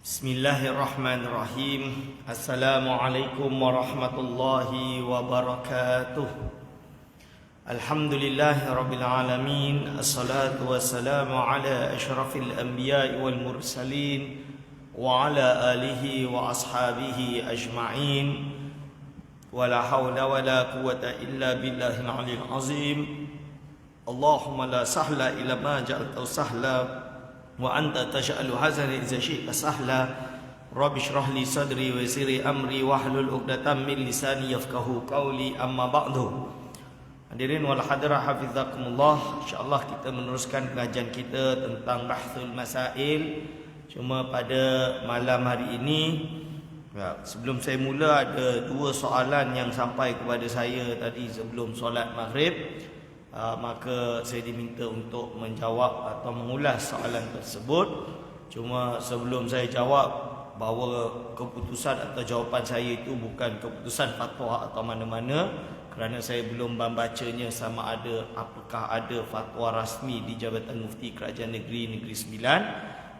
Bismillahirrahmanirrahim. Assalamualaikum warahmatullahi wabarakatuh. Alhamdulillahirabbil alamin. Assalatu wassalamu ala asyrafil anbiya'i wal mursalin wa ala alihi wa ashabihi ajma'in. Wala haula wala quwwata illa billahil aliyyil azim. Allahumma la sahla illa ma ja'altahu sahla wa anta taj'alu hazana idza syi'ta sahla. Rabbi shrah li sadri wa yassir li amri wahlul 'uqdatam min lisani yafqahu qawli. Amma ba'du. Hadirin wal hadirah hafizakumullah, insyaallah kita meneruskan pengajian kita tentang bahthul masail. Cuma pada malam hari ini, sebelum saya mula, ada dua soalan yang sampai kepada saya tadi sebelum solat maghrib. Maka saya diminta untuk menjawab atau mengulas soalan tersebut. Cuma sebelum saya jawab, bahawa keputusan atau jawapan saya itu bukan keputusan fatwa atau mana-mana, kerana saya belum membacanya sama ada apakah ada fatwa rasmi di Jabatan Mufti Kerajaan Negeri Sembilan.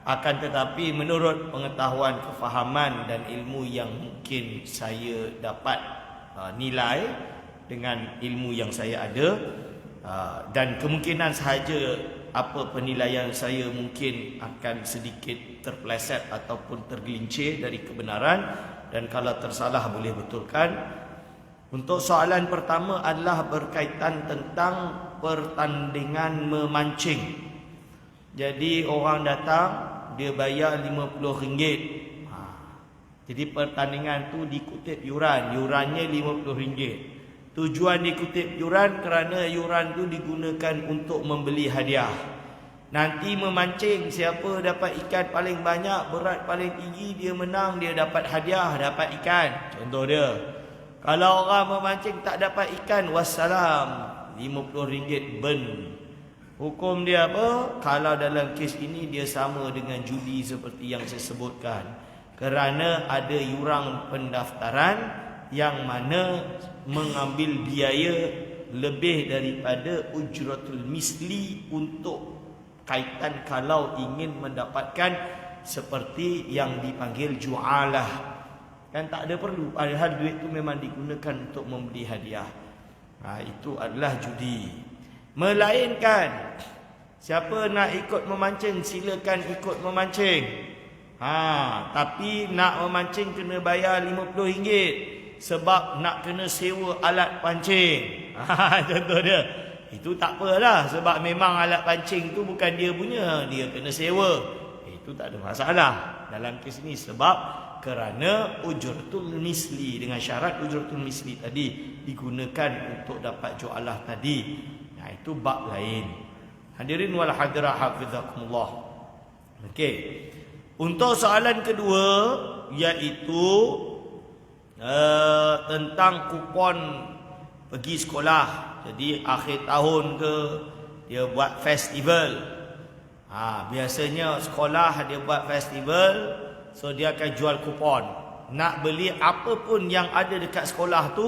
Akan tetapi menurut pengetahuan, kefahaman dan ilmu yang mungkin saya dapat nilai dengan ilmu yang saya ada, dan kemungkinan sahaja apa penilaian saya mungkin akan sedikit terpeleset ataupun tergelincir dari kebenaran, dan kalau tersalah boleh betulkan. Untuk soalan pertama adalah berkaitan tentang pertandingan memancing. Jadi orang datang, dia bayar RM50. Jadi pertandingan tu dikutip yuran, yurannya RM50. Tujuan dikutip yuran kerana yuran tu digunakan untuk membeli hadiah. Nanti memancing, siapa dapat ikan paling banyak, berat paling tinggi, dia menang, dia dapat hadiah, dapat ikan. Contoh dia, kalau orang memancing tak dapat ikan, wassalam, RM50 ben. Hukum dia apa? Kalau dalam kes ini dia sama dengan judi seperti yang saya sebutkan, kerana ada yuran pendaftaran yang mana mengambil biaya lebih daripada ujratul misli untuk kaitan kalau ingin mendapatkan seperti yang dipanggil ju'alah. Kan tak ada perlu, padahal duit itu memang digunakan untuk membeli hadiah. Itu adalah judi. Melainkan siapa nak ikut memancing, silakan ikut memancing. Tapi nak memancing kena bayar RM50. Sebab nak kena sewa alat pancing. Contoh dia, itu tak apalah, sebab memang alat pancing tu bukan dia punya, dia kena sewa. Itu tak ada masalah dalam kes ini, sebab kerana ujratul misli, dengan syarat ujratul misli tadi digunakan untuk dapat jualah tadi. Itu bab lain. Hadirin wal hadirah hafizakumullah. Okey. Untuk soalan kedua, iaitu tentang kupon pergi sekolah. Jadi akhir tahun ke, dia buat festival. Biasanya sekolah dia buat festival, so dia akan jual kupon. Nak beli apa pun yang ada dekat sekolah tu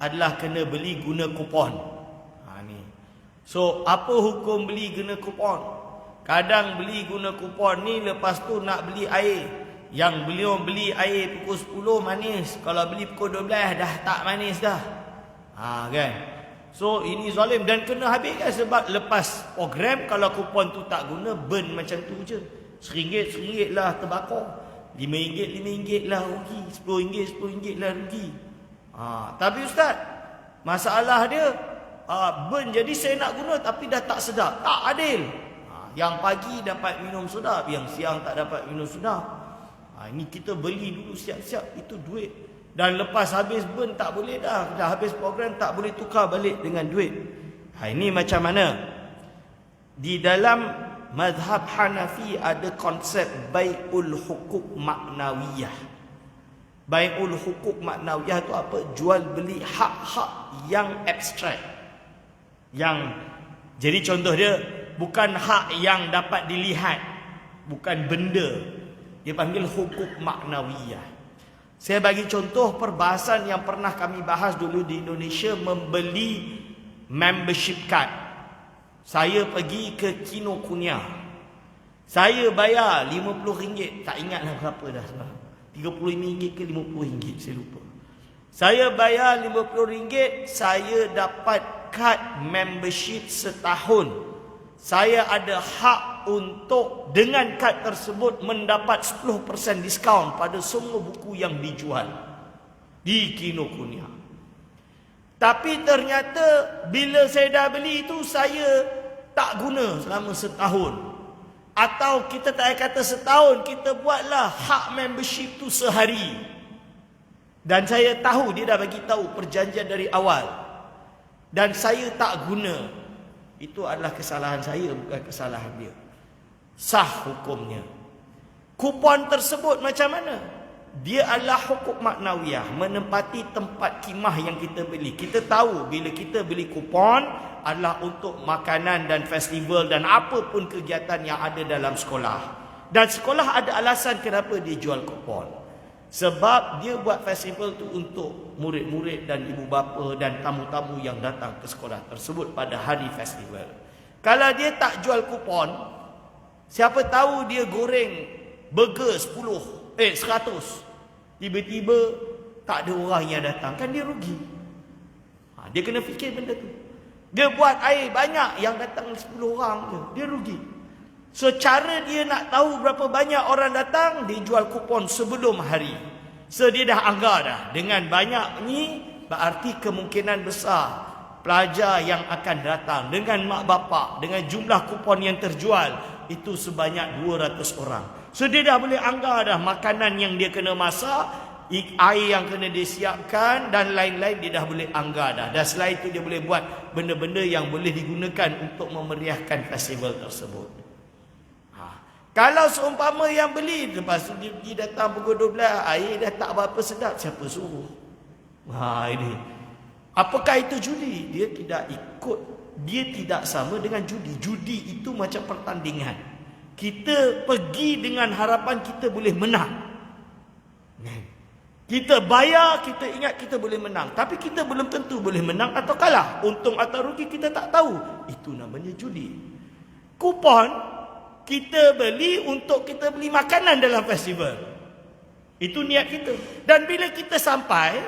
adalah kena beli guna kupon. So apa hukum beli guna kupon? Kadang beli guna kupon ni, lepas tu nak beli air. Yang beliau beli air pukul 10 manis, kalau beli pukul 12 dah tak manis dah. Kan? So ini zalim dan kena habiskan, sebab lepas program kalau kupon tu tak guna, burn macam tu je. RM1 lah terbakar, RM5 lah rugi, RM10 lah rugi. Tapi ustaz, masalah dia burn, jadi saya nak guna tapi dah tak sedap, tak adil. Yang pagi dapat minum sedap, yang siang tak dapat minum sedap. Ini kita beli dulu siap-siap, itu duit. Dan lepas habis burn tak boleh dah habis program tak boleh tukar balik dengan duit. Ini macam mana? Di dalam mazhab Hanafi ada konsep bai'ul hukuk maknawiyah. Bai'ul hukuk maknawiyah itu apa? Jual beli hak-hak yang abstrak. Jadi contoh dia, bukan hak yang dapat dilihat, bukan benda. Dia panggil hukuk maknawiyah. Saya bagi contoh perbahasan yang pernah kami bahas dulu di Indonesia, membeli membership card. Saya pergi ke Kinokuniya. Saya bayar RM50, tak ingatlah berapa dah sekarang. RM35 ke RM50, saya lupa. Saya bayar RM50, saya dapat kad membership setahun. Saya ada hak untuk dengan kad tersebut mendapat 10% diskaun pada semua buku yang dijual di Kinokuniya. Tapi ternyata bila saya dah beli itu, saya tak guna selama setahun. Atau kita tak kata setahun, kita buatlah hak membership tu sehari. Dan saya tahu, dia dah bagi tahu perjanjian dari awal. Dan saya tak guna. Itu adalah kesalahan saya, bukan kesalahan dia. Sah hukumnya. Kupon tersebut macam mana? Dia adalah hukum maknawiyah, menempati tempat khidmah yang kita beli. Kita tahu bila kita beli kupon adalah untuk makanan dan festival dan apa pun kegiatan yang ada dalam sekolah. Dan sekolah ada alasan kenapa dia jual kupon. Sebab dia buat festival tu untuk murid-murid dan ibu bapa dan tamu-tamu yang datang ke sekolah tersebut pada hari festival. Kalau dia tak jual kupon, siapa tahu dia goreng burger 100. Tiba-tiba tak ada orang yang datang, kan dia rugi. Dia kena fikir benda tu. Dia buat air banyak, yang datang 10 orang je, dia rugi. So cara dia nak tahu berapa banyak orang datang, dia jual kupon sebelum hari. So dia dah anggar dah, dengan banyak ni berarti kemungkinan besar pelajar yang akan datang dengan mak bapak, dengan jumlah kupon yang terjual itu sebanyak 200 orang. So dia dah boleh anggar dah makanan yang dia kena masak, air yang kena disiapkan dan lain-lain, dia dah boleh anggar dah. Dan selain itu dia boleh buat benda-benda yang boleh digunakan untuk memeriahkan festival tersebut. Kalau seumpama yang beli, lepas tu dia pergi datang pukul 12, air dah tak berapa sedap, siapa suruh? Ini. Apakah itu judi? Dia tidak ikut, dia tidak sama dengan judi. Judi itu macam pertandingan. Kita pergi dengan harapan kita boleh menang. Kita bayar, kita ingat kita boleh menang. Tapi kita belum tentu boleh menang atau kalah. Untung atau rugi kita tak tahu. Itu namanya judi. Kupon kita beli untuk kita beli makanan dalam festival. Itu niat kita. Dan bila kita sampai,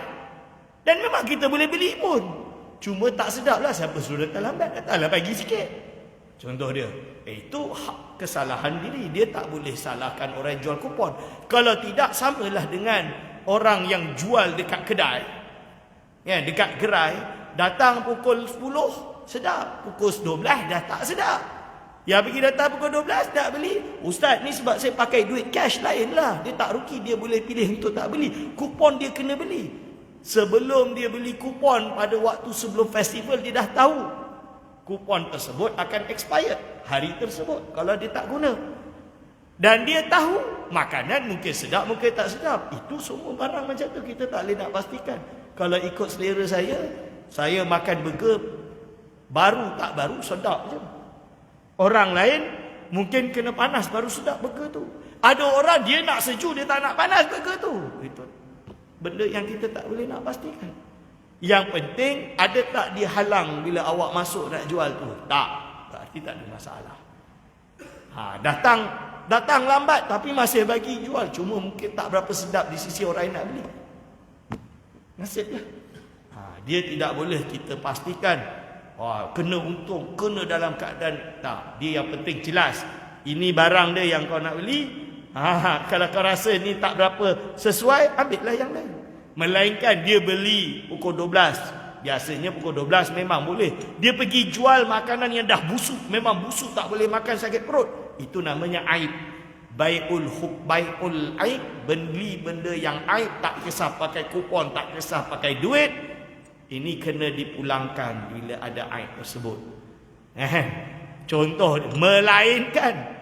dan memang kita boleh beli pun, cuma tak sedap lah, siapa suruh datang lambat, datanglah pagi sikit. Contoh dia, itu hak kesalahan diri. Dia tak boleh salahkan orang yang jual kupon. Kalau tidak, samalah dengan orang yang jual dekat kedai, dekat gerai, datang pukul 10 sedap, pukul 12 dah tak sedap. Yang pergi datang pukul 12 tak beli, ustaz ni sebab saya pakai duit cash, lain lah, dia tak rugi, dia boleh pilih untuk tak beli. Kupon dia kena beli. Sebelum dia beli kupon pada waktu sebelum festival, dia dah tahu kupon tersebut akan expired hari tersebut kalau dia tak guna. Dan dia tahu makanan mungkin sedap, mungkin tak sedap. Itu semua barang macam tu, kita tak boleh nak pastikan. Kalau ikut selera saya makan burger baru tak baru, sedap je. Orang lain mungkin kena panas baru sedap burger tu. Ada orang dia nak sejuk, dia tak nak panas burger tu. Itu benda yang kita tak boleh nak pastikan. Yang penting, ada tak dia halang bila awak masuk nak jual tu? Tak, berarti tak ada masalah. Datang lambat tapi masih bagi jual, cuma mungkin tak berapa sedap di sisi orang yang nak beli. Nasiblah. Dia tidak boleh kita pastikan kena untung, kena dalam keadaan tak. Dia yang penting jelas, ini barang dia yang kau nak beli. Kalau kau rasa ni tak berapa sesuai, ambillah yang lain. Melainkan dia beli pukul 12, biasanya pukul 12 memang boleh. Dia pergi jual makanan yang dah busuk, memang busuk, tak boleh makan, sakit perut. Itu namanya aib. Bai'ul aib, beli benda yang aib, tak kisah pakai kupon, tak kisah pakai duit. Ini kena dipulangkan bila ada aib tersebut. Contoh, melainkan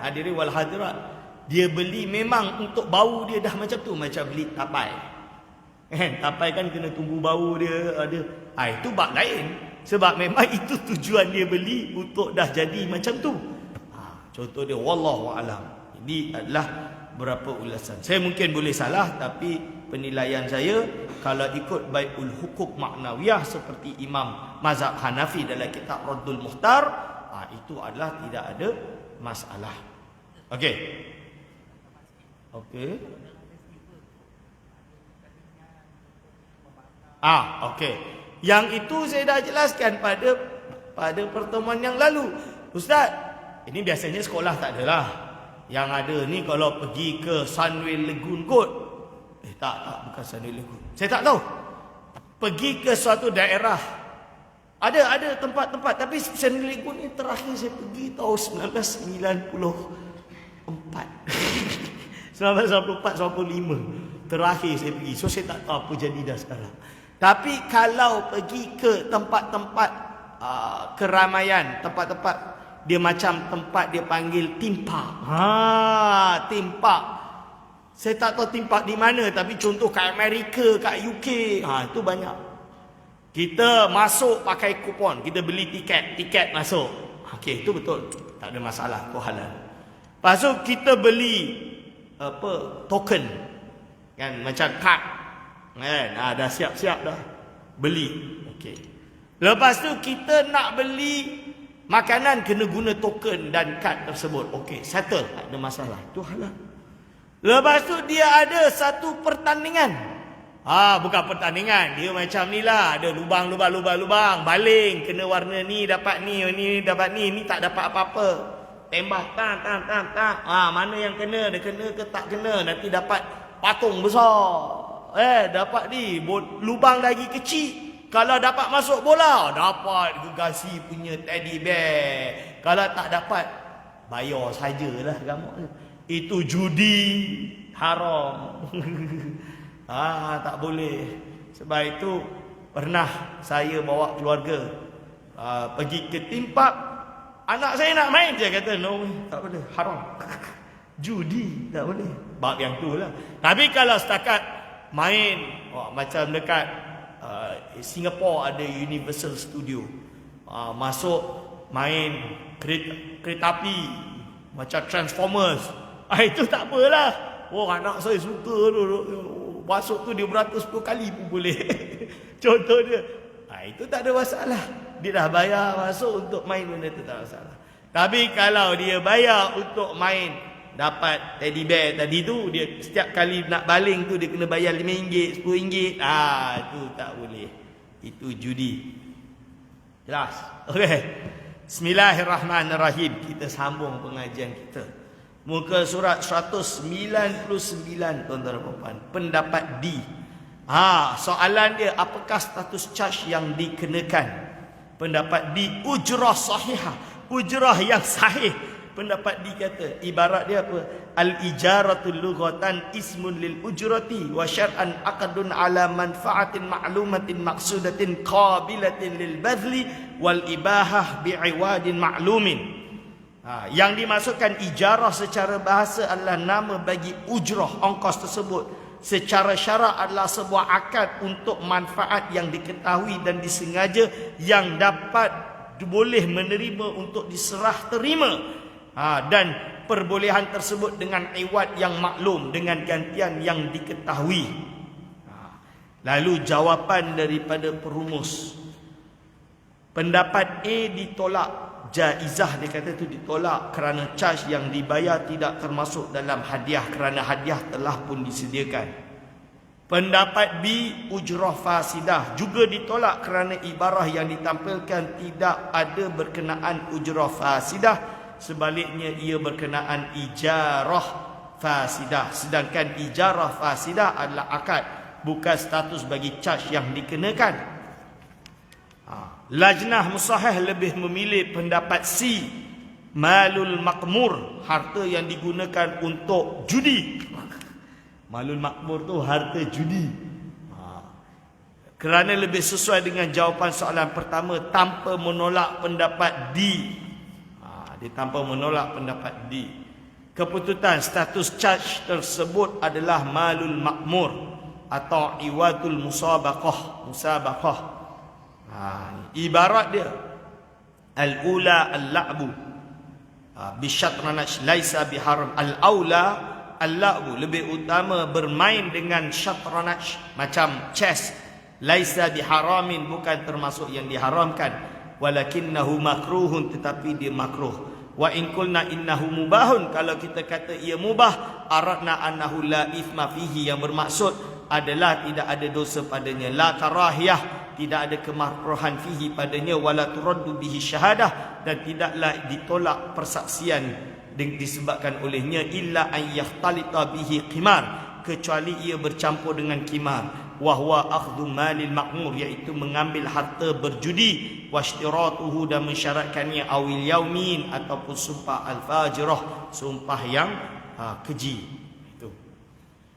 hadirin wal hadirat, dia beli memang untuk bau dia dah macam tu, macam beli tapai. Tapai kan kena tunggu bau dia ada. Itu bab lain. Sebab memang itu tujuan dia beli untuk dah jadi macam tu. Contoh dia, wallahu alam. Ini adalah beberapa ulasan. Saya mungkin boleh salah, tapi penilaian saya, kalau ikut bai'ul hukum maknawiyah seperti Imam Mazhab Hanafi dalam kitab Raddul Mukhtar, itu adalah tidak ada masalah. Okey. Okey. Okey. Yang itu saya dah jelaskan pada pertemuan yang lalu. Ustaz, ini biasanya sekolah tak adalah. Yang ada ni kalau pergi ke Sunway Lagoon kot. Tak, bukan Sunway Lagoon. Saya tak tahu. Pergi ke suatu daerah. Ada tempat-tempat, tapi Sunway Lagoon ni terakhir saya pergi tahun 1994. 1994-95 terakhir saya pergi. So saya tak tahu apa jadi dah sekarang. Tapi kalau pergi ke tempat-tempat keramaian, tempat-tempat dia macam tempat dia panggil theme park. Theme park. Saya tak tahu theme park di mana, tapi contoh kat Amerika, kat UK, itu banyak. Kita masuk pakai kupon, kita beli tiket masuk. Okey, itu betul. Tak ada masalah, itu halal. Lepas tu kita beli token. Kan macam kad. Kan? Dah siap-siap dah. Beli. Okey. Lepas tu kita nak beli makanan, kena guna token dan kad tersebut. Okey, settle, tak ada masalah. Itu halal. Lepas tu dia ada satu pertandingan. Bukan pertandingan, dia macam ni lah, ada lubang, baling, kena warna ni dapat ni dapat ni tak dapat apa-apa. Tembak, tak. Mana yang kena, dia kena ke tak kena, nanti dapat patung besar. Dapat ni, lubang lagi kecil. Kalau dapat masuk bola, dapat gergasi punya teddy bear. Kalau tak dapat, bayar sajalah gamuk. Itu judi haram. Tak boleh. Sebab itu pernah saya bawa keluarga pergi ke theme park. Anak saya nak main, dia kata no, tak boleh, haram. Judi tak boleh. Bab yang tu lah. Tapi kalau setakat main, macam dekat Singapore ada Universal Studio, masuk main kereta api macam Transformers, itu tak apalah. Anak saya suka tu, masuk tu dia beratus 10 kali pun boleh. Contoh dia, itu tak ada masalah. Dia dah bayar masuk untuk main, benda tu tak ada masalah. Tapi kalau dia bayar untuk main, dapat teddy bear tadi tu, dia setiap kali nak baling tu dia kena bayar RM5, RM10. Itu tak boleh. Itu judi. Jelas? Okey. Bismillahirrahmanirrahim. Kita sambung pengajian kita. Muka surat 199, tuan-tuan dan puan. Pendapat D. Soalan dia, apakah status charge yang dikenakan? Pendapat D, ujrah sahihah. Ujrah yang sahih. Pendapat D kata, ibarat dia apa? Al-ijaratul lughatan ismun lil ujrati wa syar'an aqdun ala manfaatin ma'lumatin maqsudatin qabilatin lil badli wal ibahah bi'iwadin ma'lumin. Yang dimaksudkan ijarah secara bahasa adalah nama bagi ujrah, ongkos tersebut. Secara syarak adalah sebuah akad untuk manfaat yang diketahui dan disengaja, yang dapat boleh menerima untuk diserah terima. Dan perbolehan tersebut dengan iwad yang maklum, dengan gantian yang diketahui. Lalu jawapan daripada perumus, pendapat A ditolak. Jaizah, dia kata tu ditolak kerana charge yang dibayar tidak termasuk dalam hadiah, kerana hadiah telah pun disediakan. Pendapat B, ujrah fasidah, juga ditolak kerana ibarah yang ditampilkan tidak ada berkenaan ujrah fasidah. Sebaliknya ia berkenaan ijarah fasidah. Sedangkan ijarah fasidah adalah akad, bukan status bagi charge yang dikenakan. Lajnah Musahih lebih memilih pendapat C, malul makmur, harta yang digunakan untuk judi. Malul makmur tu harta judi. Kerana lebih sesuai dengan jawapan soalan pertama, tanpa menolak pendapat D. Dia tanpa menolak pendapat D. Keputusan status charge tersebut adalah malul makmur atau iwadul musabaqah. Ibarat dia al-ula al-la'bu bisyatranaj laisa biharam. Al-aula al-la'bu, lebih utama bermain dengan syatranaj macam chess, laisa biharamin, bukan termasuk yang diharamkan. walakinnahu makruhun, tetapi dia makruh. Wa in qulna innahu mubahun, kalau kita kata ia mubah, aradna annahu la ithma fihi, yang bermaksud adalah tidak ada dosa padanya. La karahiyah, tidak ada kemakruhan fihi padanya. Wala turaddu bihi syahadah, dan tidaklah ditolak persaksian disebabkan olehnya. Illa an yahtalita bihi qimar, kecuali ia bercampur dengan qimar. Wa huwa akhdhu malil ma'mur, iaitu mengambil harta berjudi. Washtiratuhu, dan mensyaratkannya. Awil yaumin, ataupun sumpah al-fajirah, sumpah yang keji.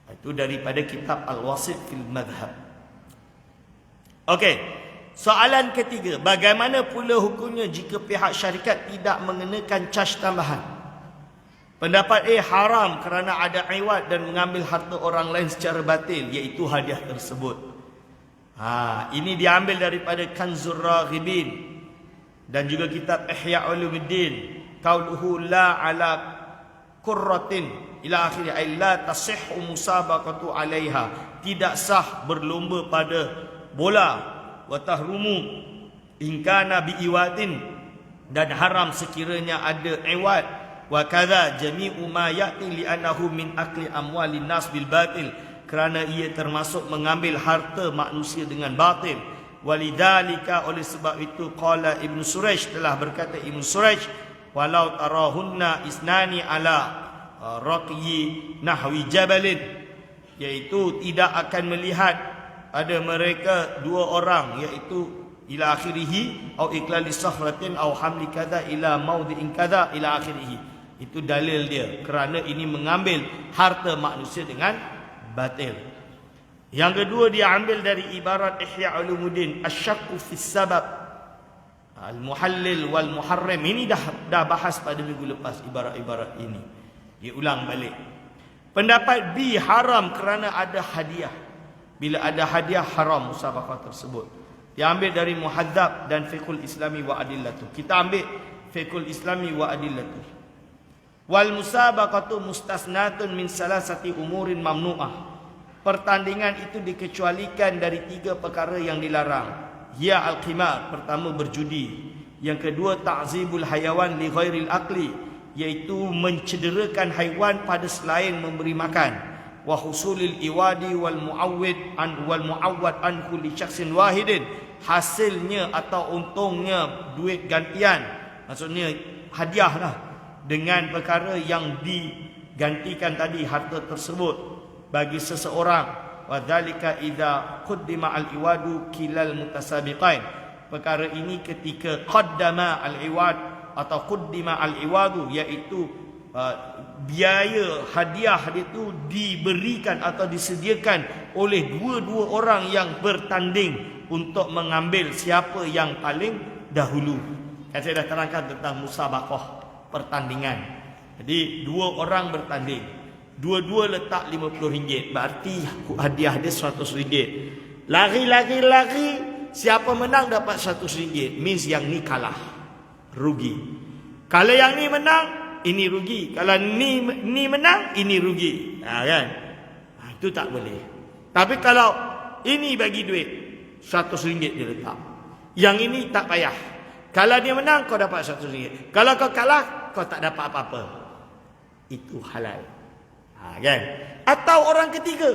Itu daripada kitab Al-Wasit fil Madhab. Okey, soalan ketiga, bagaimana pula hukumnya jika pihak syarikat tidak mengenakan caj tambahan? Pendapat A, haram kerana ada iwad dan mengambil harta orang lain secara batil, iaitu hadiah tersebut. Ini diambil daripada Kanzur Raghibin dan juga kitab Ihya Ulumuddin. Qauluhu la ala qurratin ila akhirih, ay la tasihhu musabaqatu alaiha, tidak sah berlomba pada bola. Wa tahrumu in kana bi iwadin, dan haram sekiranya ada iwad. Wa kadza jami'u ma ya'ti li annahu min akli amwalin nas bil batil, kerana ia termasuk mengambil harta manusia dengan batil. Walidzalika, oleh sebab itu, qala Ibnu Surayj, telah berkata Ibnu Surayj, walau tarahunna isnani ala raqyi nahwi jabalin, iaitu tidak akan melihat pada mereka dua orang, iaitu ila akhirih, au iklali sahratin au hamli kadza ila maudhi'in kadza ila akhirih. Itu dalil dia, kerana ini mengambil harta manusia dengan batil. Yang kedua, dia ambil dari ibarat Ihya Ulumuddin, asyakku fis sabab al-muhallil wal muharram. Ini dah bahas pada minggu lepas ibarat-ibarat ini. Dia ulang balik. Pendapat B, haram kerana ada hadiah. Bila ada hadiah, haram musabaqah tersebut. Dia ambil dari Muhadzab dan Fiqhul Islami wa Adillatuh. Kita ambil Fiqhul Islami wa Adillatuh. Wal musabaqatu mustasnatun min salasati umurin mamnu'ah. Pertandingan itu dikecualikan dari 3 perkara yang dilarang. Ya al-qimar, pertama berjudi. Yang kedua, ta'zibul hayawan li ghairil aqli, iaitu mencederakan haiwan pada selain memberi makan. Wa husulil iwadi wal muawwad an kulli syakhsin wahidin, hasilnya atau untungnya duit gantian, maksudnya hadiah lah, dengan perkara yang digantikan tadi harta tersebut bagi seseorang. Wa dzalika idza qaddima al-iwadu kilal mutasabiqain. Perkara ini ketika qaddama al-iwad atau qaddima al-iwadu, iaitu biaya hadiah itu diberikan atau disediakan oleh dua-dua orang yang bertanding untuk mengambil siapa yang paling dahulu. Saya dah terangkan tentang musabaqah, pertandingan. Jadi 2 orang bertanding, dua-dua letak RM50, berarti hadiah dia RM100. Lari, siapa menang dapat RM100, means yang ni kalah, rugi. Kalau yang ni menang, ini rugi. Kalau ni menang, ini rugi. Kan? Itu tak boleh. Tapi kalau ini bagi duit RM100 dia letak, yang ini tak payah. Kalau dia menang, kau dapat RM100. Kalau kau kalah, kau tak dapat apa-apa. Itu halal. Kan? Atau orang ketiga.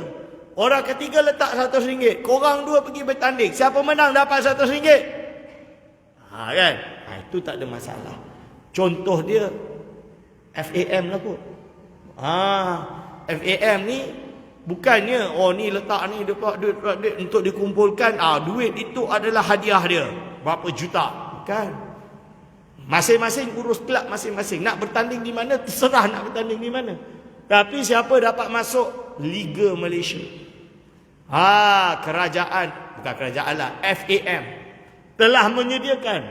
Orang ketiga letak RM100. Korang dua pergi bertanding. Siapa menang dapat RM100. Kan? Itu tak ada masalah. Contoh dia FAM lah kot. FAM ni bukannya ni letak ni dapat duit untuk dikumpulkan. Duit itu adalah hadiah dia. Berapa juta. Kan? Masing-masing urus kelab masing-masing. Nak bertanding di mana, terserah nak bertanding di mana. Tapi siapa dapat masuk Liga Malaysia? Kerajaan, bukan kerajaan lah, FAM telah menyediakan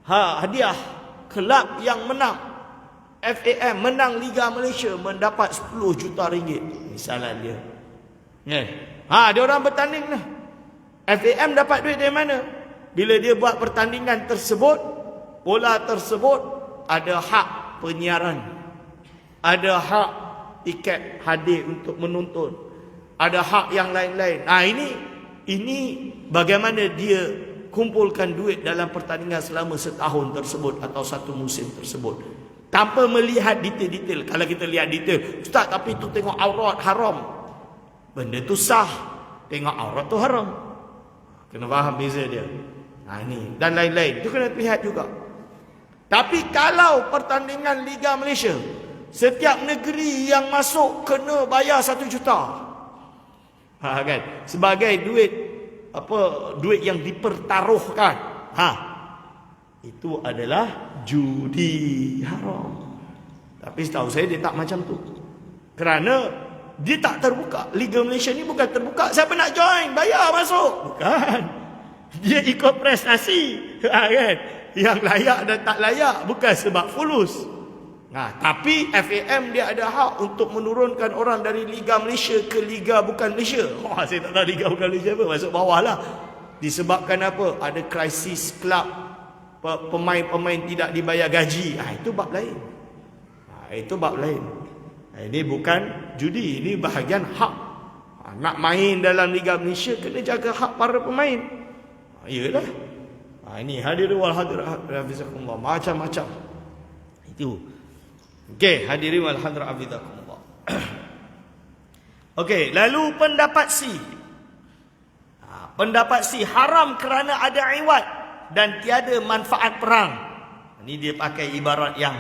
hadiah. Kelab yang menang FAM, menang Liga Malaysia, mendapat 10 juta ringgit. Misalan dia. Dia orang bertanding lah. FAM dapat duit dari mana? Bila dia buat pertandingan tersebut, bola tersebut ada hak penyiaran, ada hak tiket hadir untuk menonton, ada hak yang lain-lain. Ini bagaimana dia kumpulkan duit dalam pertandingan selama setahun tersebut atau satu musim tersebut. Tanpa melihat detail-detail. Kalau kita lihat detail, ustaz tapi tu tengok aurat haram. Benda tu sah. Tengok aurat tu haram. Kena faham beza dia. Ini dan lain-lain. Itu kena lihat juga. Tapi kalau pertandingan Liga Malaysia, setiap negeri yang masuk kena bayar 1 juta. Kan? Sebagai duit yang dipertaruhkan. Itu adalah judi haram. Tapi setahu saya dia tak macam tu. Kerana dia tak terbuka. Liga Malaysia ni bukan terbuka. Siapa nak join? Bayar masuk. Bukan. Dia ikut prestasi. Kan? Yang layak dan tak layak. Bukan sebab fulus. Tapi FAM dia ada hak untuk menurunkan orang dari Liga Malaysia ke Liga bukan Malaysia. Saya tak tahu Liga bukan Malaysia apa. Masuk bawah lah. Disebabkan apa? Ada krisis kelab. Pemain-pemain tidak dibayar gaji. Itu bab lain. Itu bab lain. Ini bukan judi. Ini bahagian hak. Nak main dalam Liga Malaysia kena jaga hak para pemain. Iyalah. Ini hadirin wal hadirat hafizakumullah. Macam-macam. Itu. Okey, hadirin wal hadirat hafizakumullah. Okey, lalu pendapat C. Pendapat C haram kerana ada iwat dan tiada manfaat perang. Ini dia pakai ibarat yang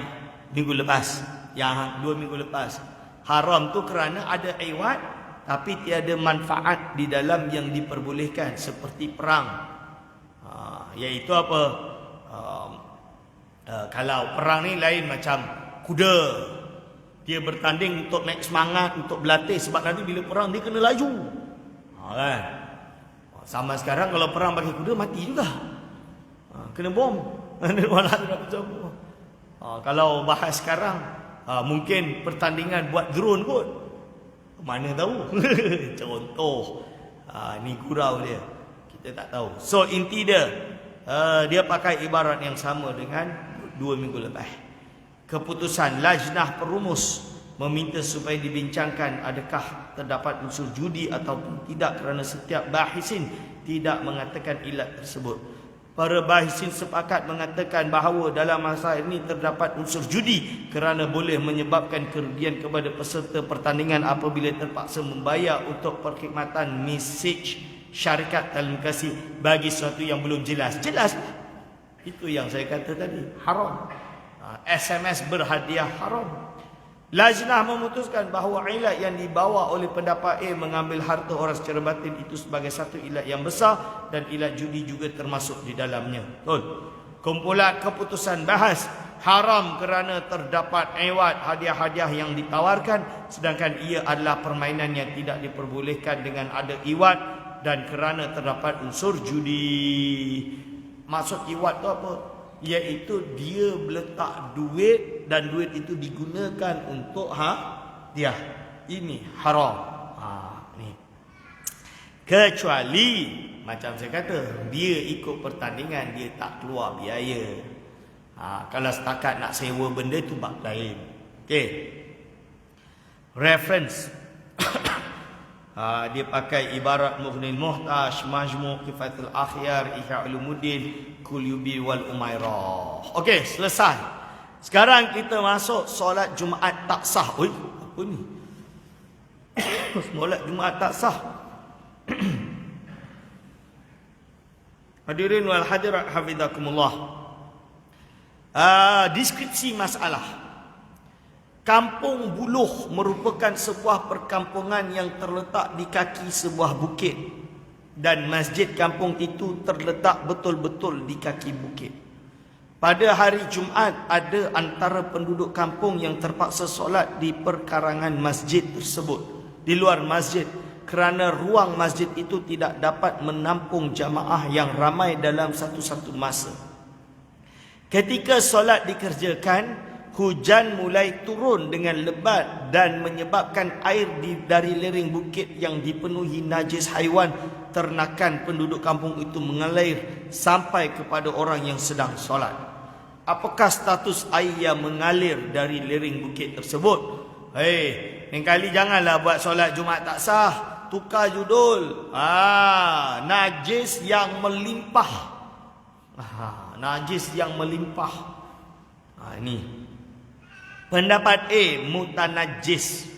minggu lepas, yang 2 minggu lepas. Haram tu kerana ada iwat tapi tiada manfaat di dalam yang diperbolehkan seperti perang. Iaitu apa? Kalau perang ni lain macam kuda. Dia bertanding untuk naik semangat, untuk berlatih. Sebab nanti bila perang dia kena laju. Kan? Sama sekarang kalau perang pakai kuda mati juga. Kena bom. Kalau bahas sekarang, mungkin pertandingan buat drone kot. Mana tahu. Contoh. Ni gurau dia. Kita tak tahu. So inti dia pakai ibarat yang sama dengan 2 minggu lepas. Keputusan Lajnah Perumus meminta supaya dibincangkan adakah terdapat unsur judi ataupun tidak kerana setiap bahisin tidak mengatakan ilat tersebut. Para bahisin sepakat mengatakan bahawa dalam masa ini terdapat unsur judi kerana boleh menyebabkan kerugian kepada peserta pertandingan apabila terpaksa membayar untuk perkhidmatan mesej syarikat telekomunikasi bagi sesuatu yang belum jelas. Jelas. Itu yang saya kata tadi. Haram. SMS berhadiah haram. Lajnah memutuskan bahawa ilat yang dibawa oleh pendapat A mengambil harta orang secara batin itu sebagai satu ilat yang besar dan ilat judi juga termasuk di dalamnya. Betul. Kumpulan keputusan bahas haram kerana terdapat iwat hadiah-hadiah yang ditawarkan sedangkan ia adalah permainan yang tidak diperbolehkan dengan ada iwat dan kerana terdapat unsur judi. Maksud iwat tu apa? Iaitu dia meletak duit dan duit itu digunakan untuk dia. Ini haram. Ni. Kecuali macam saya kata, dia ikut pertandingan, dia tak keluar biaya. Kalau setakat nak sewa benda tu bab lain. Okey. Reference. Dia pakai ibarat Mughnil Muhtaj, Majmu' Kifayatul Akhyar, Ihya Ulumuddin, Kulyubi wal Umairah. Okey, selesai. Sekarang kita masuk solat Jumaat tak sah. Oi, apa ni? Solat Jumaat tak sah. Hadirin wal hadirat hafizakumullah. Deskripsi masalah. Kampung Buluh merupakan sebuah perkampungan yang terletak di kaki sebuah bukit dan masjid kampung itu terletak betul-betul di kaki bukit. Pada hari Jumaat ada antara penduduk kampung yang terpaksa solat di perkarangan masjid tersebut di luar masjid kerana ruang masjid itu tidak dapat menampung jamaah yang ramai dalam satu-satu masa. Ketika solat dikerjakan, hujan mulai turun dengan lebat dan menyebabkan air dari lereng bukit yang dipenuhi najis haiwan ternakan penduduk kampung itu mengalir sampai kepada orang yang sedang solat. Apakah status air yang mengalir dari lereng bukit tersebut? Lain kali janganlah buat solat Jumaat tak sah. Tukar judul. Najis yang melimpah Najis yang melimpah. Ini pendapat A, mutanajjis.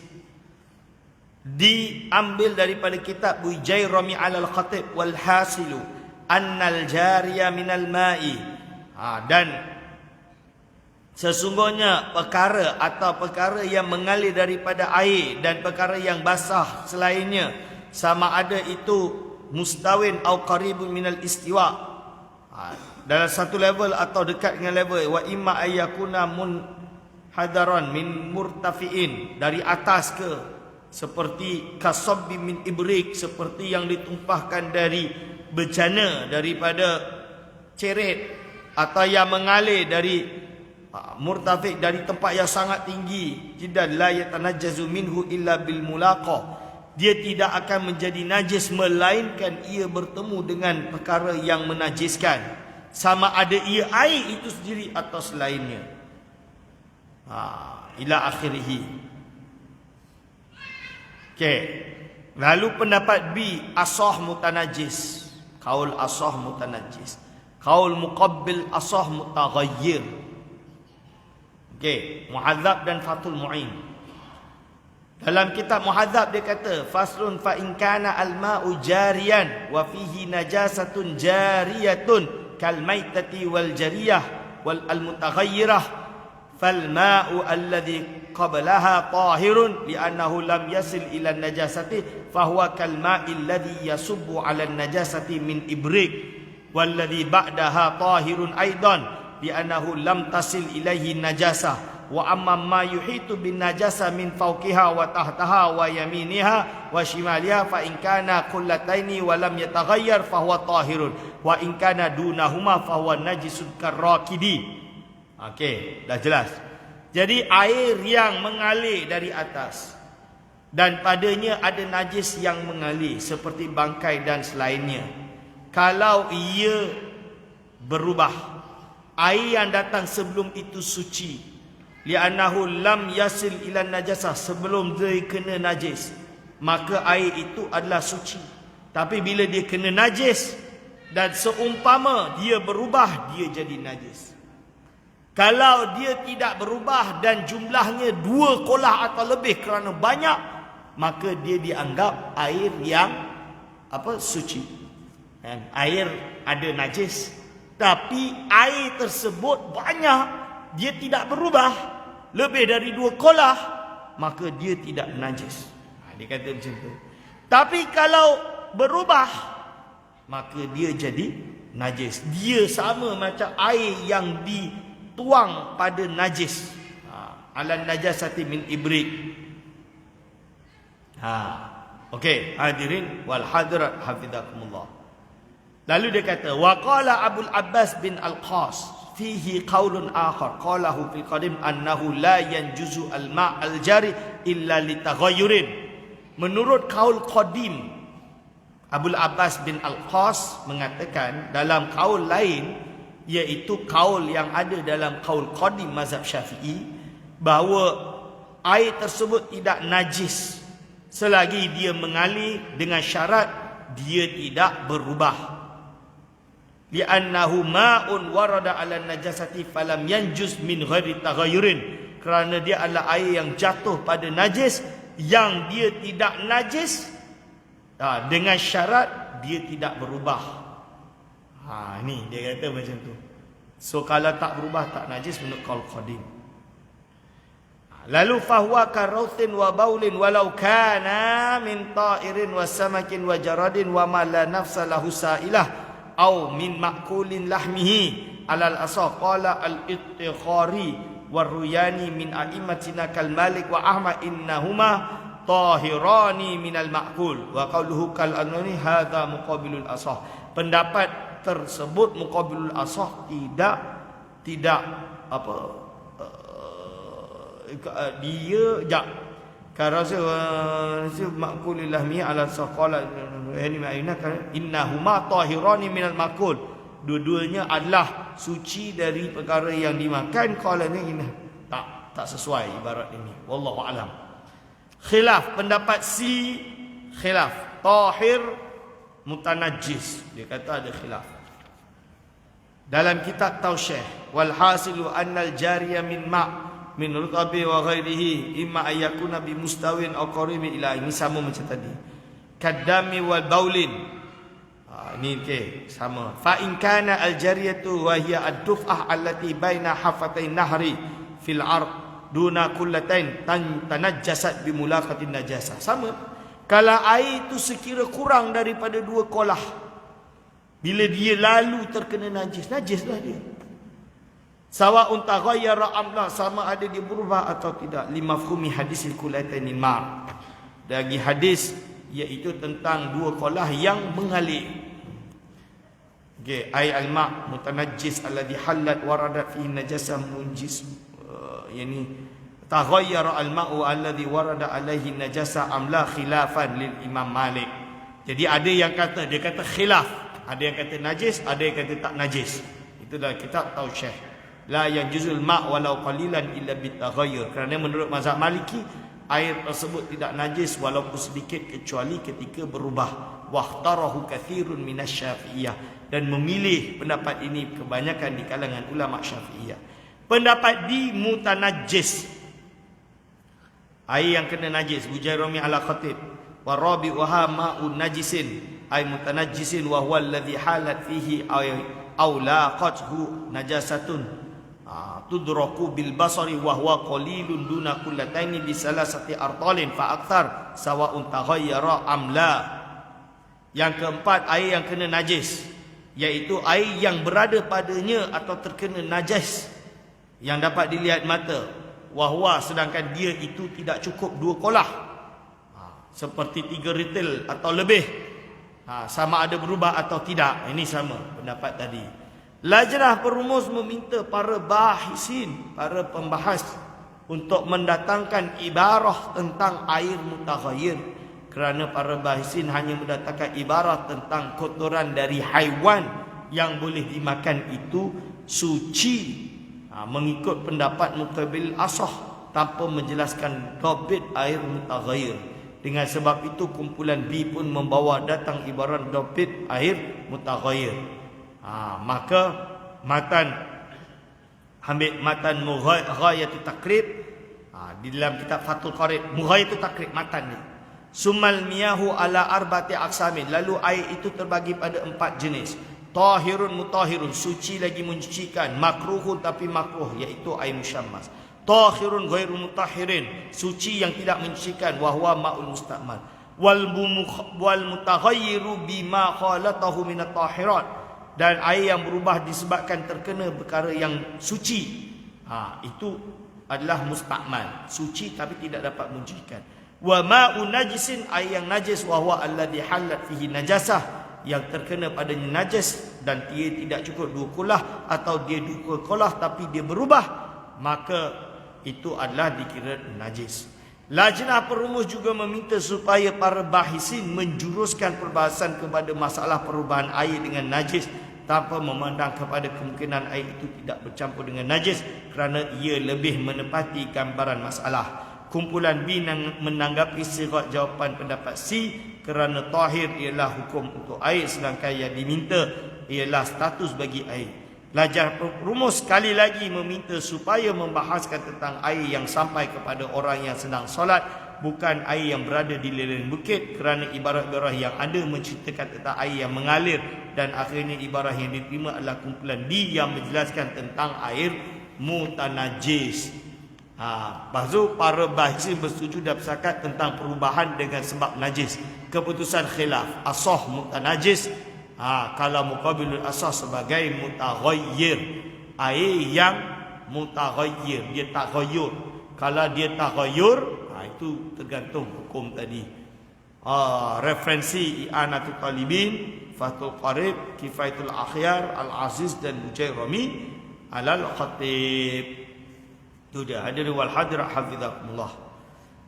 Diambil daripada kitab Bujair Rami al-Khatib wal hasilu annal jariya minal ma'i. Dan sesungguhnya perkara atau perkara yang mengalir daripada air dan perkara yang basah selainnya, sama ada itu mustawin atau qaribun minal istiwa, dalam satu level atau dekat dengan level. Wa imma ayyakuna munhadaran min murtafiin, dari atas ke, seperti kasabbi min ibrik, seperti yang ditumpahkan dari bejana, daripada ceret, atau yang mengalir dari murtafiq, dari tempat yang sangat tinggi. Jiddan la yatanajjazu minhu illa bil mulaqah, dia tidak akan menjadi najis melainkan ia bertemu dengan perkara yang menajiskan, sama ada ia air itu sendiri atau selainnya. Ila akhirih. Okey. Lalu pendapat B, asah mutanajis. Qaul asah mutanajis. Qaul muqabbil asah mutaghayyir. Okey, Muhadzab dan Fathul Mu'in. Dalam kitab Muhadzab dia kata, faslun fa in kana al-ma'u jariyan wa fihi najasatun jariyatun kal maitati wal jariyah wal al-mutaghayyirah fal ma'u alladhi qablaha tahirun li'annahu lam yasil ila najasati fahuwa kal ma'il ladhi yasubbu 'ala najasati min ibrik walladhi ba'daha tahirun aidan li'annahu lam tasil ilaihi najasah wa amma ma yuhitu bin najasa min fawqiha wa tahtaha wa yaminiha wa shimaliha fa in kana qullataini wa lam yataghayyar fahuwa tahirun wa in kana dunahuma fahuwa najisun karrakidi. Okey, dah jelas. Jadi air yang mengalir dari atas dan padanya ada najis yang mengalir seperti bangkai dan selainnya, kalau ia berubah, air yang datang sebelum itu suci, li'annahu lam yasil ila najasah, sebelum dia kena najis, maka air itu adalah suci. Tapi bila dia kena najis dan seumpama dia berubah, dia jadi najis. Kalau dia tidak berubah dan jumlahnya 2 kolah atau lebih kerana banyak, maka dia dianggap air yang suci. Air ada najis, tapi air tersebut banyak, dia tidak berubah, lebih dari 2 kolah, maka dia tidak najis. Dia kata macam tu. Tapi kalau berubah, maka dia jadi najis. Dia sama macam air yang dituang pada najis. Ala najasati min ibrik. Okey, hadirin wal hadirat hafizakumullah. Lalu dia kata, wa qala Abul Abbas bin Al-Qas fihi qaulun akhar qalahu fil qadim annahu la yanjuzu al-ma' al-jari illa litaghayyurin. Menurut qaul qadim, Abul Abbas bin Al-Qas mengatakan dalam qaul lain, iaitu qaul yang ada dalam qaul qadim mazhab Syafi'i, bahawa air tersebut tidak najis selagi dia mengalir dengan syarat dia tidak berubah. Li'annahu ma'un warada 'ala najasati falam yanjus min ghairi taghayyurin, kerana dia adalah air yang jatuh pada najis yang dia tidak najis dengan syarat dia tidak berubah. Ni dia kata macam tu. So kalau tak berubah tak najis menurut qaul qadim. Lalu fahuwa karautin wa baulin walau kana min ta'irin wa samakin wa jaradin wa ma la nafsa lahu sa'ilah au min ma'kulin lahmihi alal asah qala al-ittikhari waruyani min a'immatina kal Malik wa Ahmad innahuma tahirani minal ma'kul wa qawluhu kal anani hadza muqabilul asah. Pendapat tersebut muqabilul asah, tidak dia karasa ma'kulillah mi ala saqala yani ma'ina innahuma tahirani minal ma'kul, dua-duanya adalah suci dari perkara yang dimakan. Qala ni tak sesuai ibarat ini, wallahu alam. Khilaf pendapat C, khilaf tahir mutanajjis, dia kata ada khilaf. dalam kitab Tausyih, wal hasilu annal jariya min min rutabi wa ghairihi imma ayyakuna bi mustawin aw qaribin ila, ini sama macam tadi. Kadami wal baulin, ini okey sama. Fa in kana al jariyatu wa hiya ad-duf'ah allati baina hafatain nahri fil ard duna kullatain tanajjasat bi mulaqatin najasah. Sama. Kalau air itu sekira kurang daripada 2 kolah, bila dia lalu terkena najis, najislah dia. Sawa'un taghayyara am la, sama ada dia berubah atau tidak. Limafhumi hadisil kullatainil ma', bagi hadis iaitu tentang 2 kolah yang mengalir. Okey, air al-ma' mutanajjis alladhi halat waradat fihi najasah munjis, yani taghayyara al-ma'u alladhi warada alaihi najasah am la, khilafan lil Imam Malik. Jadi ada yang kata, dia kata khilaf, ada yang kata najis, ada yang kata tak najis. Itu dalam kitab Tausyih. La yanjuzul ma' walau qalilan illa bitaghayyur, kerana menurut mazhab Maliki air tersebut tidak najis walaupun sedikit kecuali ketika berubah. Wahtarahu kathirun minasy-Syafi'iyah, dan memilih pendapat ini kebanyakan di kalangan ulama Syafi'iyah. Pendapat di mutanajjis, air yang kena najis, Bujairami ala Khatib, wa rabi'uha ma'un najisin ay mutanajjisin wa huwa alladhi halat fihi aw laqathu najasatun tudraku bil basari wa huwa qalilun duna kullataini bi salasati artalin fa akthar sawa'un taghayyara am la. Yang keempat, air yang kena najis, iaitu air yang berada padanya atau terkena najis yang dapat dilihat mata, wa huwa, sedangkan dia itu tidak cukup 2 kolah, seperti 3 ritil atau lebih, sama ada berubah atau tidak. Ini sama pendapat tadi. Lajnah perumus meminta para bahisin, para pembahas, untuk mendatangkan ibarah tentang air mutaghayyir, kerana para bahisin hanya mendatangkan ibarah tentang kotoran dari haiwan yang boleh dimakan itu suci, mengikut pendapat Muqabil Asah, tanpa menjelaskan dobit air mutaghayyir. Dengan sebab itu kumpulan B pun membawa datang ibarat dobit air mutaghayyir. Maka matan, ambil matan Mughayatut Takrib, di dalam kitab Fathul Qarib, Mughayatut Takrib matan ni. Sumal miyahu ala arba'ati aqsamin, lalu air itu terbagi pada 4 jenis. Tahirun mutahirun, suci lagi mencucikan. Makruhun, tapi makruh, iaitu air musyammas. Tahirun ghairu mutahirin, suci yang tidak mencucikan, wa huwa ma'ul musta'mal. Wal mutaghayyiru bima khalatahu minat tahirat, dan air yang berubah disebabkan terkena perkara yang suci, itu adalah musta'mal, suci tapi tidak dapat mencucikan. Wa ma'un najisin, air yang najis, wa huwa alladhi halat fihi najasah, yang terkena padanya najis dan dia tidak cukup 2 kolah, atau dia 2 kolah tapi dia berubah, maka itu adalah dikira najis. Lajnah perumus juga meminta supaya para bahisin menjuruskan perbahasan kepada masalah perubahan air dengan najis, tanpa memandang kepada kemungkinan air itu tidak bercampur dengan najis, kerana ia lebih menepati gambaran masalah. Kumpulan B menanggapi sirat jawapan pendapat C, kerana tahir ialah hukum untuk air, sedangkan yang diminta ialah status bagi air. Lajnah perumus sekali lagi meminta supaya membahaskan tentang air yang sampai kepada orang yang sedang solat, bukan air yang berada di lereng bukit, kerana ibarat-ibarat yang ada menceritakan tentang air yang mengalir, dan akhirnya ibarat yang diterima adalah kumpulan D yang menjelaskan tentang air mutanajis. Lepas tu para bahisin bersetuju dan bersepakat tentang perubahan dengan sebab najis. Keputusan khilaf, asah mutanajis, kalau muqabilul asah sebagai mutaghayyir, air yang mutaghayyir, dia tak ghayyur. Kalau dia tak ghayyur, itu tergantung hukum tadi. Referensi I'anatul Talibin, Fathul Qarib, Kifayatul Akhyar, Al-Aziz dan Bujairami Alal Khatib. Itu dia. Hadirin wal hadirat hafizakumullah.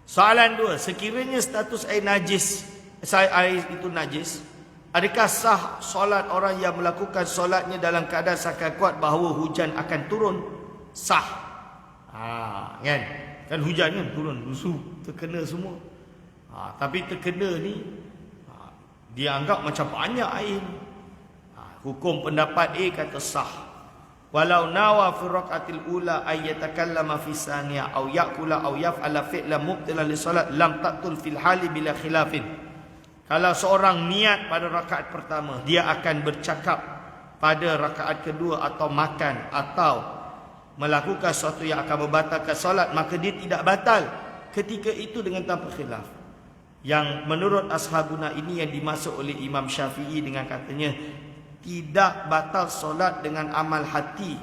Soalan 2, sekiranya status air najis, air itu najis, adakah sah solat orang yang melakukan solatnya dalam keadaan sakit kuat bahawa hujan akan turun? Sah. Kan? Kan hujan kan turun, lusuh, terkena semua. Tapi terkena ni, dia anggap macam banyak air. Hukum pendapat A kata sah. walau nawa fi raqatil ula ay yatakallama fi saniyah aw yaqula aw yaf'ala fi'lan mubtilan li salat lam taqtul fil hali bila khilafin. Kalau seorang niat pada rakaat pertama, dia akan bercakap pada rakaat kedua atau makan atau melakukan sesuatu yang akan membatalkan solat, maka dia tidak batal ketika itu dengan tanpa khilaf. Yang menurut ashabuna ini yang dimasuk oleh Imam Syafi'i dengan katanya tidak batal solat dengan amal hati.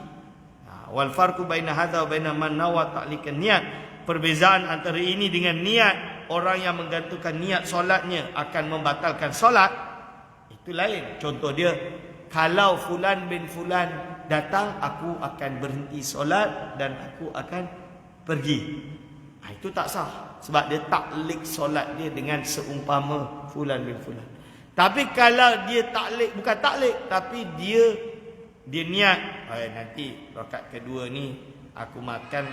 Wal farqu baina hadza wa baina man nawa ta'likan niat. Perbezaan antara ini dengan niat, orang yang menggantungkan niat solatnya akan membatalkan solat, itu lain. Contoh dia, kalau fulan bin fulan datang, aku akan berhenti solat dan aku akan pergi. Itu tak sah, sebab dia taklik solat dia dengan seumpama fulan bin fulan. Tapi kalau dia taklik, bukan taklik, tapi dia niat, nanti rakaat kedua ni aku makan,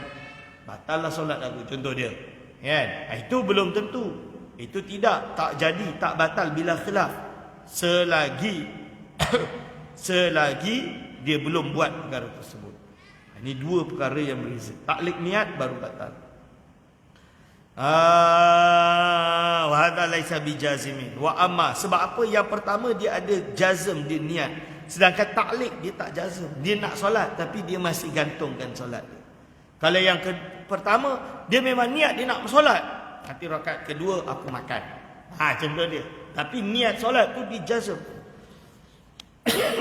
batallah solat aku, contoh dia, kan? Itu belum tentu. Itu tak jadi, tak batal bila khilaf, selagi selagi dia belum buat perkara tersebut. Ini dua perkara yang berbeza. Taklik niat baru batal. Wa hadza laisa bijazimin. Wa amma, sebab apa? Yang pertama dia ada jazm, dia niat. Sedangkan taklik dia tak jazm. Dia nak solat tapi dia masih gantungkan solat dia. Kalau yang pertama dia memang niat dia nak solat, nanti rakaat kedua aku makan. Contoh dia. Tapi niat solat tu dia jazm.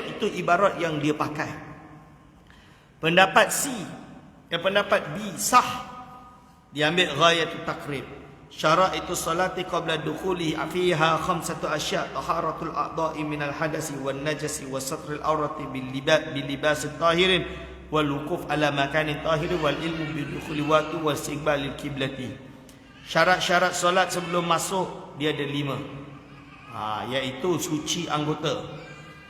Itu ibarat yang dia pakai. Pendapat C, pendapat B sah. Diambil ghayatul takrib. Syara'itu salati qabla dukhuli fiha khamsatu asya' taharatul a'dha'i minal hadasi wan najasi wa satril awrati bil libasit tahirin wal wuquf ala makanin tahir wal ilmu bil dukhuli waqti wal istiqbalil qiblati. Syarat-syarat solat sebelum masuk dia ada 5. Iaitu suci anggota.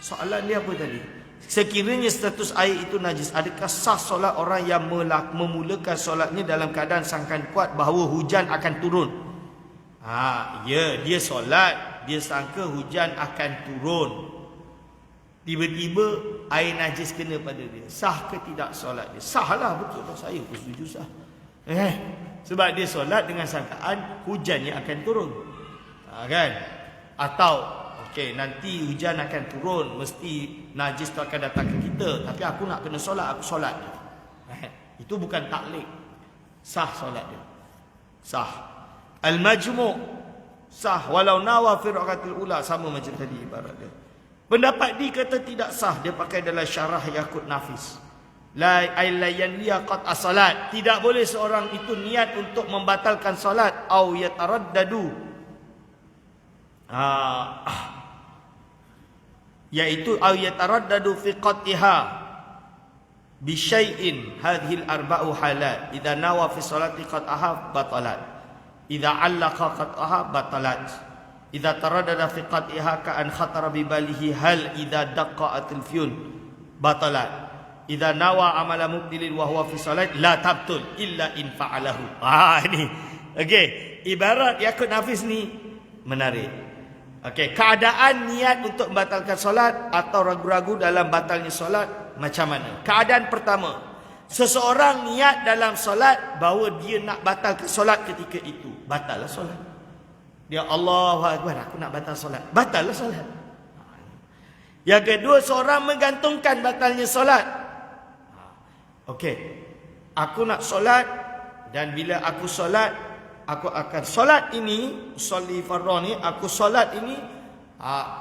Soalan dia apa tadi? Sekiranya status air itu najis, adakah sah solat orang yang memulakan solatnya dalam keadaan sangkaan kuat bahawa hujan akan turun? Dia solat, dia sangka hujan akan turun. Tiba-tiba air najis kena pada dia. Sah ke tidak solat dia? Sahlah, betul lah, saya pun setuju sah. Sebab dia solat dengan sangkaan hujannya akan turun. Kan? Atau nanti hujan akan turun, mesti najis tu akan datang ke kita, tapi aku nak kena solat, aku solat. Itu bukan taklik. Sah solat dia. Sah. Al-majmu' sah walau nawa fi rakatil ula, sama macam tadi ibarat dia. Pendapat dia kata tidak sah, dia pakai dalam syarah Yaqut Nafis. La ayyan liqat as-salat, tidak boleh seorang itu niat untuk membatalkan solat au yataraddadu, yaitu au yataraddadu fi qatiha bi syai'in hadhil arba'u halat. Idza nawa fi salati qataha batalat, idza 'allaqa qataha batalat, idza taraddada fi qatiha ka an khatara bi balihi hal idza daqqa atilfyun batalat, idza nawa amala mubdilin wa huwa fi salat la tabtul illa in fa'alahu. Ini ibarat Yaqut Nafis ni menarik. Keadaan niat untuk membatalkan solat atau ragu-ragu dalam batalnya solat macam mana? Keadaan pertama, seseorang niat dalam solat bahawa dia nak batalkan solat ketika itu, batallah solat. Dia Allahu Akbar, aku nak batal solat, batallah solat. Yang kedua, seorang menggantungkan batalnya solat. Aku nak solat, dan bila aku solat, aku akan solat ini, usolli fardhu ni, aku solat ini,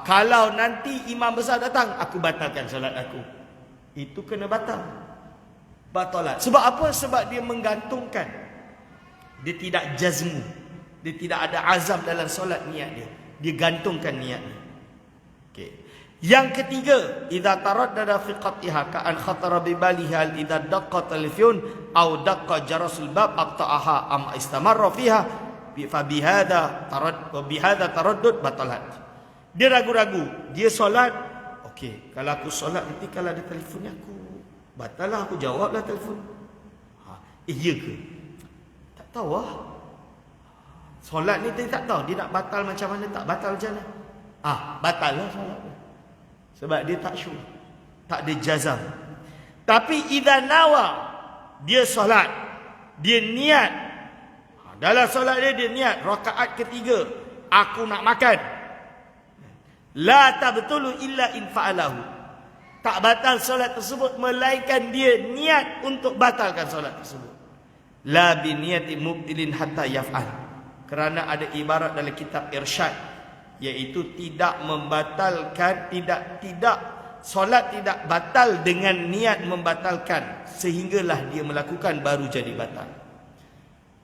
kalau nanti imam besar datang, aku batalkan solat aku. Itu kena batal. Batalat. Sebab apa? Sebab dia menggantungkan. Dia tidak jazmu. Dia tidak ada azam dalam solat niat dia. Dia gantungkan niat dia. Yang ketiga, idza taraddada fi qatiha ka an khatara bi balihi al idza daqqa telefon au daqqa jarasul bab aqta'aha am istamarra fiha fa bihadza taraddud batalat. Dia ragu-ragu, dia solat, kalau aku solat nanti kalau ada telefon aku batallah, aku jawablah telefon. Iya ke? Tak tahu lah. Solat ni dia tak tahu dia nak batal macam mana, tak batal macam mana. Batallah solat dia. Sebab dia tak syur, tak ada jazam. Tapi idza nawa, dia solat, dia niat, dalam solat dia niat rakaat ketiga, aku nak makan. La tabtulu illa in fa'alahu. Tak batal solat tersebut melainkan dia niat untuk batalkan solat tersebut. La bi niyati mubtilin hatta yaf'al. Kerana ada ibarat dalam kitab irsyad, iaitu tidak membatalkan, tidak solat tidak batal dengan niat membatalkan, sehinggalah dia melakukan baru jadi batal.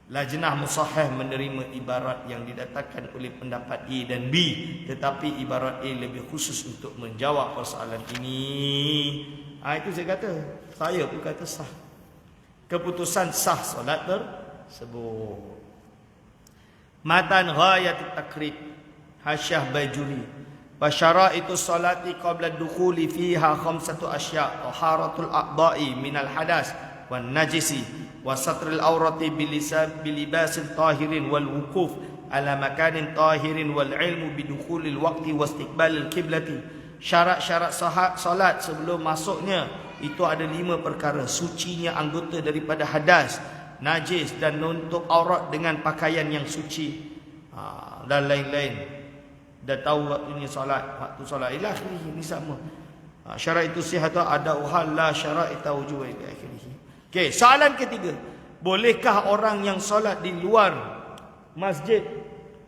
Lajnah Musahih menerima ibarat yang didatangkan oleh pendapat A dan B, tetapi ibarat A lebih khusus untuk menjawab persoalan ini. Itu saya kata, saya pun kata sah. Keputusan sah solat tersebut. Matan Ghayatut Takrib, Hasyiah Bajuri. Wa syara'itu salati qabla dukhuli fiha khamsatu asya': taharatul a'dha'i minal hadas wan najisi wa satrul awrati bilibasin tahirin wal wukuf ala makanin tahirin wal ilmu bidukhulil waqti wa istiqbalil kiblati. Syarat-syarat salat sebelum masuknya itu ada 5 perkara: sucinya anggota daripada hadas, najis, dan nutup aurat dengan pakaian yang suci, dan lain-lain. Dah tahu waktunya waktu solat ila akhirih, ini sama. Syarat itu sihat ada uhal la syara'ita wujuba ila akhirih. Okey, soalan ketiga. Bolehkah orang yang solat di luar masjid,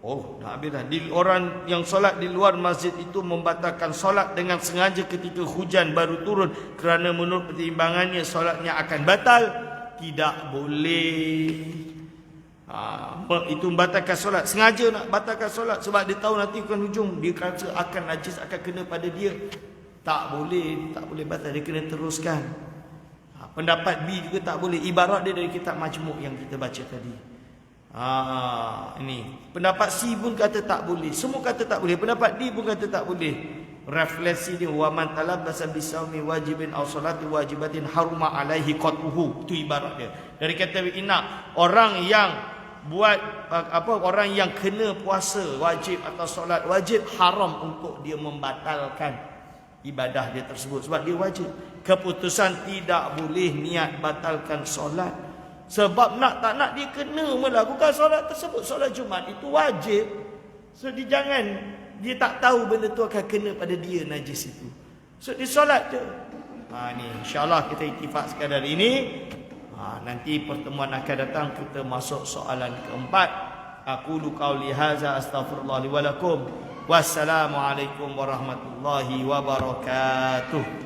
dah habis dah. Orang yang solat di luar masjid itu membatalkan solat dengan sengaja ketika hujan baru turun, kerana menurut pertimbangannya solatnya akan batal? Tidak boleh. Itu membatalkan solat, sengaja nak batalkan solat sebab dia tahu nanti akan hujung, dia kata akan najis akan kena pada dia. Tak boleh, tak boleh batal, dia kena teruskan. Pendapat B juga tak boleh, ibarat dia dari kitab Majmu' yang kita baca tadi. Ini pendapat C pun kata tak boleh, semua kata tak boleh. Pendapat D pun kata tak boleh. Refleksi dia, wa man talabbasa bisawmi wajibin aw salati wajibatin haruma alaihi qatuhu. Itu ibarat dia dari kata Inak, orang yang buat orang yang kena puasa wajib atau solat wajib, haram untuk dia membatalkan ibadah dia tersebut sebab dia wajib. Keputusan tidak boleh niat batalkan solat, sebab nak tak nak dia kena melakukan solat tersebut. Solat Jumaat itu wajib. So dia jangan, dia tak tahu benda tu akan kena pada dia najis itu, so dia solat je. Ni insya-Allah kita ittifaq sekadar ini. Nanti pertemuan akan datang kita masuk soalan keempat. Aqulu qauli hadza astaghfirullah li wa lakum. Wassalamualaikum warahmatullahi wabarakatuh.